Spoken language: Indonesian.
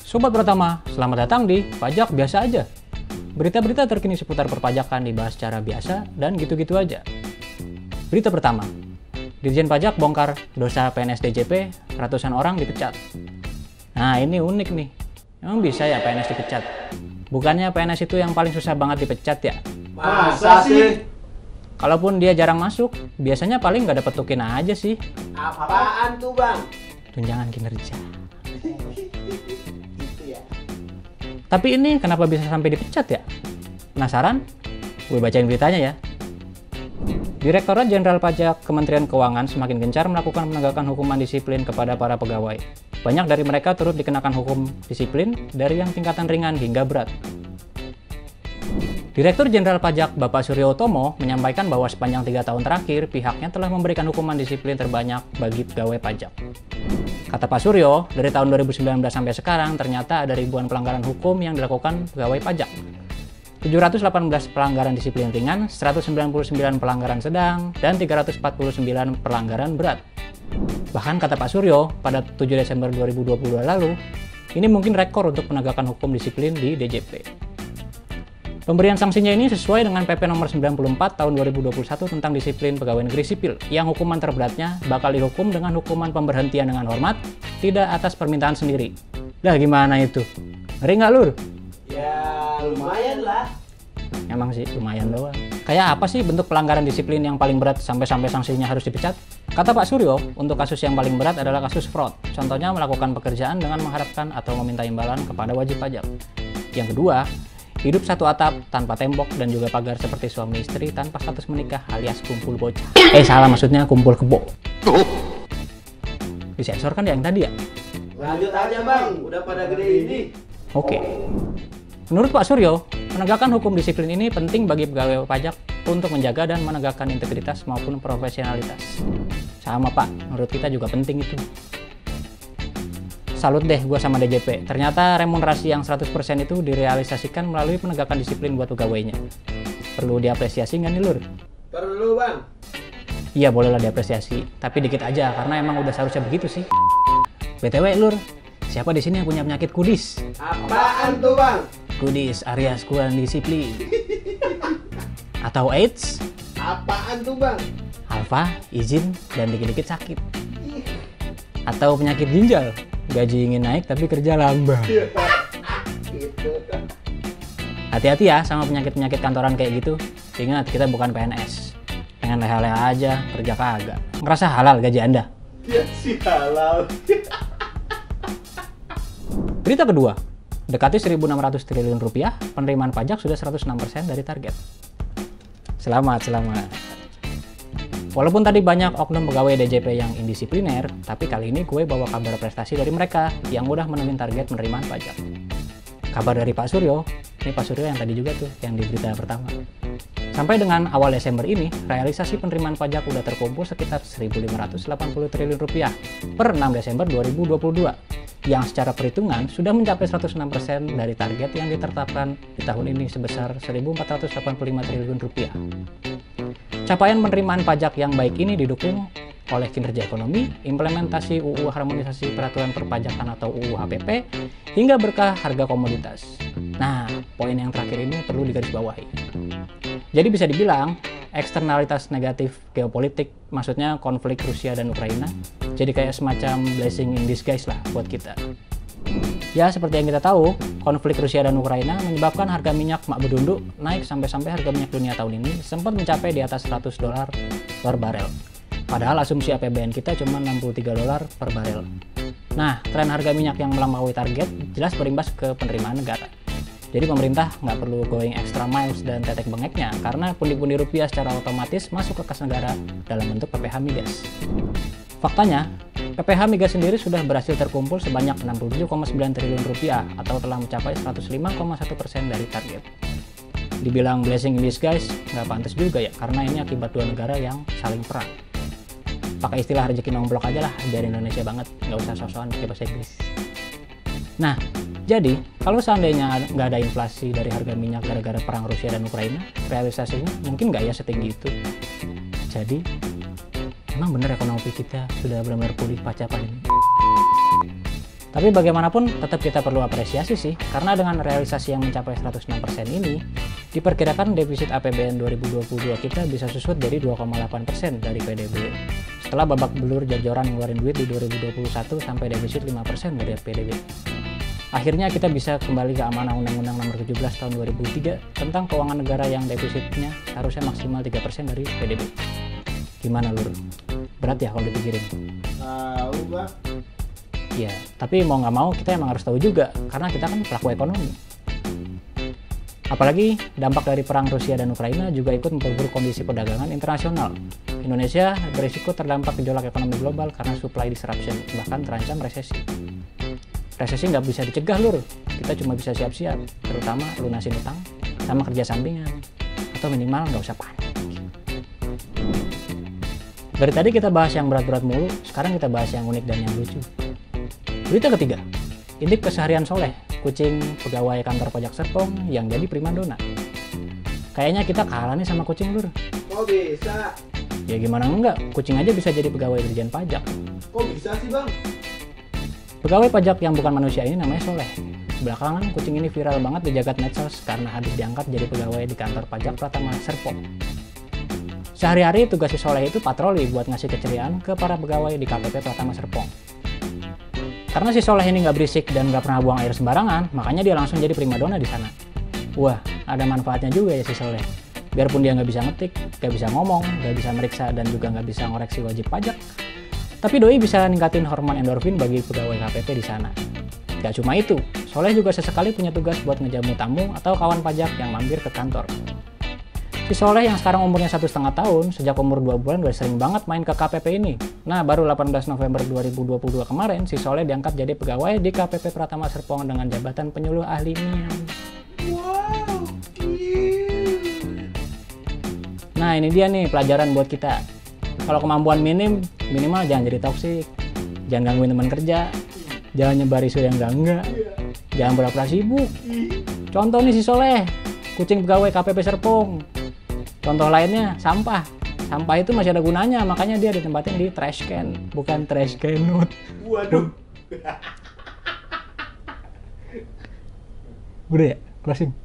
Sobat Pratama, selamat datang di Pajak Biasa Aja. Berita-berita terkini seputar perpajakan dibahas secara biasa dan gitu-gitu aja. Berita pertama, Dirjen Pajak bongkar dosa PNS DJP, ratusan orang dipecat. Nah ini unik nih, emang bisa ya PNS dipecat? Bukannya PNS itu yang paling susah banget dipecat ya? Masa sih? Kalaupun dia jarang masuk, biasanya paling nggak dapet tukin aja sih. Apaan tuh bang? Tunjangan kinerja. Gitu ya. Tapi ini kenapa bisa sampai dipecat ya? Penasaran? Gue bacain beritanya ya. Direktorat Jenderal Pajak Kementerian Keuangan semakin gencar melakukan penegakan hukuman disiplin kepada para pegawai. Banyak dari mereka turut dikenakan hukum disiplin dari yang tingkatan ringan hingga berat. Direktur Jenderal Pajak Bapak Suryo Utomo menyampaikan bahwa sepanjang 3 tahun terakhir pihaknya telah memberikan hukuman disiplin terbanyak bagi pegawai pajak. Kata Pak Suryo, dari tahun 2019 sampai sekarang ternyata ada ribuan pelanggaran hukum yang dilakukan pegawai pajak. 718 pelanggaran disiplin ringan, 199 pelanggaran sedang, dan 349 pelanggaran berat. Bahkan kata Pak Suryo, pada 7 Desember 2022 lalu, ini mungkin rekor untuk penegakan hukum disiplin di DJP. Pemberian sanksinya ini sesuai dengan PP nomor 94 tahun 2021 tentang disiplin pegawai negeri sipil, yang hukuman terberatnya bakal dihukum dengan hukuman pemberhentian dengan hormat, tidak atas permintaan sendiri. Lah gimana itu? Ngeri nggak lur? Ya lumayan lah. Emang sih lumayan doang. Kayak apa sih bentuk pelanggaran disiplin yang paling berat sampai sanksinya harus dipecat? Kata Pak Suryo, untuk kasus yang paling berat adalah kasus fraud. Contohnya melakukan pekerjaan dengan mengharapkan atau meminta imbalan kepada wajib pajak. Yang kedua, hidup satu atap tanpa tembok dan juga pagar seperti suami istri tanpa status menikah alias kumpul bocah. Salah, maksudnya kumpul kebo. Disensor kan yang tadi ya? Lanjut aja bang, udah pada gede ini. Oke. Menurut Pak Suryo, penegakan hukum disiplin ini penting bagi pegawai pajak untuk menjaga dan menegakkan integritas maupun profesionalitas. Sama Pak, menurut kita juga penting itu. Salut deh gue sama DJP, ternyata remunerasi yang 100% itu direalisasikan melalui penegakan disiplin buat pegawainya. Perlu diapresiasi nggak nih lur? Perlu bang. Iya bolehlah diapresiasi, tapi dikit aja karena emang udah seharusnya begitu sih. BTW lur, siapa di sini yang punya penyakit kudis? Apaan tuh bang? Kudis alias kurang disiplin. Atau AIDS? Apaan tuh bang? Alfa, izin, dan dikit-dikit sakit. Atau penyakit ginjal? Gaji ingin naik tapi kerja lambat. Gitu. Hati-hati ya sama penyakit-penyakit kantoran kayak gitu. Ingat, kita bukan PNS. Pengen leha-leha aja, kerja kagak. Ngerasa halal gaji Anda? Ya sih halal. Berita kedua, dekati 1.600 triliun rupiah, penerimaan pajak sudah 106% dari target. Selamat. Walaupun tadi banyak oknum pegawai DJP yang indisipliner, tapi kali ini gue bawa kabar prestasi dari mereka yang udah menemuin target penerimaan pajak. Kabar dari Pak Suryo, ini Pak Suryo yang tadi juga tuh, yang di berita pertama. Sampai dengan awal Desember ini, realisasi penerimaan pajak udah terkumpul sekitar 1.580 triliun rupiah per 6 Desember 2022, yang secara perhitungan sudah mencapai 106% dari target yang ditetapkan di tahun ini sebesar 1.485 triliun rupiah. Capaian penerimaan pajak yang baik ini didukung oleh kinerja ekonomi, implementasi UU Harmonisasi Peraturan Perpajakan atau UU HPP, hingga berkah harga komoditas. Nah, poin yang terakhir ini perlu digarisbawahi. Jadi bisa dibilang, eksternalitas negatif geopolitik, maksudnya konflik Rusia dan Ukraina, jadi kayak semacam blessing in disguise lah buat kita. Ya, seperti yang kita tahu, konflik Rusia dan Ukraina menyebabkan harga minyak mak bedunduk naik sampai harga minyak dunia tahun ini sempat mencapai di atas $100 per barel. Padahal asumsi APBN kita cuma $63 per barel. Nah, tren harga minyak yang melampaui target jelas berimbas ke penerimaan negara. Jadi pemerintah nggak perlu going extra miles dan tetek bengeknya karena pundi-pundi rupiah secara otomatis masuk ke kas negara dalam bentuk PPh migas. Faktanya, PPh migas sendiri sudah berhasil terkumpul sebanyak 67,9 triliun rupiah atau telah mencapai 105,1% dari target. Dibilang blessing in disguise, nggak pantas juga ya, karena ini akibat dua negara yang saling perang. Pakai istilah rezeki nomblok aja lah, biar Indonesia banget, nggak usah sosokan pakai bahasa Inggris. Nah, jadi kalau seandainya nggak ada inflasi dari harga minyak gara-gara perang Rusia dan Ukraina, realisasinya mungkin nggak ya setinggi itu. Jadi, emang bener ekonomi kita sudah benar-benar pulih pasca pandemi? Tapi bagaimanapun tetap kita perlu apresiasi sih, karena dengan realisasi yang mencapai 106% ini, diperkirakan defisit APBN 2022 kita bisa susut jadi 2,8% dari PDB. Setelah babak belur jor-joran ngeluarin duit di 2021 sampai defisit 5% dari PDB. Akhirnya kita bisa kembali ke amanah Undang-Undang Nomor 17 Tahun 2003 tentang keuangan negara yang defisitnya harusnya maksimal 3% dari PDB. Gimana Lur? Berat ya kalau dipikirin? Tahu bang. Ya, tapi mau nggak mau kita emang harus tahu juga, karena kita kan pelaku ekonomi. Apalagi dampak dari perang Rusia dan Ukraina juga ikut memperburuk kondisi perdagangan internasional. Indonesia berisiko terdampak gejolak ekonomi global karena supply disruption, bahkan terancam resesi. Resesi nggak bisa dicegah Lur, kita cuma bisa siap-siap, terutama lunasin utang sama kerja sampingan, atau minimal nggak usah panik. Dari tadi kita bahas yang berat-berat mulu, sekarang kita bahas yang unik dan yang lucu. Berita ketiga, intip keseharian Soleh, kucing pegawai kantor pajak Serpong yang jadi primadona. Kayaknya kita kalah nih sama kucing Lur. Kok bisa? Ya gimana enggak, kucing aja bisa jadi pegawai Dirjen Pajak. Kok bisa sih bang? Pegawai pajak yang bukan manusia ini namanya Soleh. Belakangan kucing ini viral banget di jagat medsos karena habis diangkat jadi pegawai di kantor pajak Pratama Serpong. Sehari-hari tugas si Soleh itu patroli buat ngasih keceriaan ke para pegawai di KPP Pratama Serpong. Karena si Soleh ini nggak berisik dan nggak pernah buang air sembarangan, makanya dia langsung jadi primadona di sana. Wah, ada manfaatnya juga ya si Soleh. Biarpun dia nggak bisa ngetik, nggak bisa ngomong, nggak bisa meriksa, dan juga nggak bisa ngoreksi wajib pajak, tapi doi bisa ningkatin hormon endorfin bagi pegawai KPP di sana. Gak cuma itu, Soleh juga sesekali punya tugas buat ngejamu tamu atau kawan pajak yang mampir ke kantor. Si Soleh yang sekarang umurnya 1,5 tahun, sejak umur 2 bulan udah sering banget main ke KPP ini. Nah, baru 18 November 2022 kemarin, si Soleh diangkat jadi pegawai di KPP Pratama Serpong dengan jabatan penyuluh ahli MIAM. Wow. Nah, ini dia nih pelajaran buat kita. Kalau kemampuan minimal jangan jadi toksik, jangan gangguin teman kerja, jangan nyebar isu yang enggak, jangan pura-pura sibuk. Contoh nih si Soleh, kucing pegawai KPP Serpong. Contoh lainnya, sampah. Sampah itu masih ada gunanya, makanya dia ditempatin di trash can, bukan trash can. Waduh. Udah ya, closing.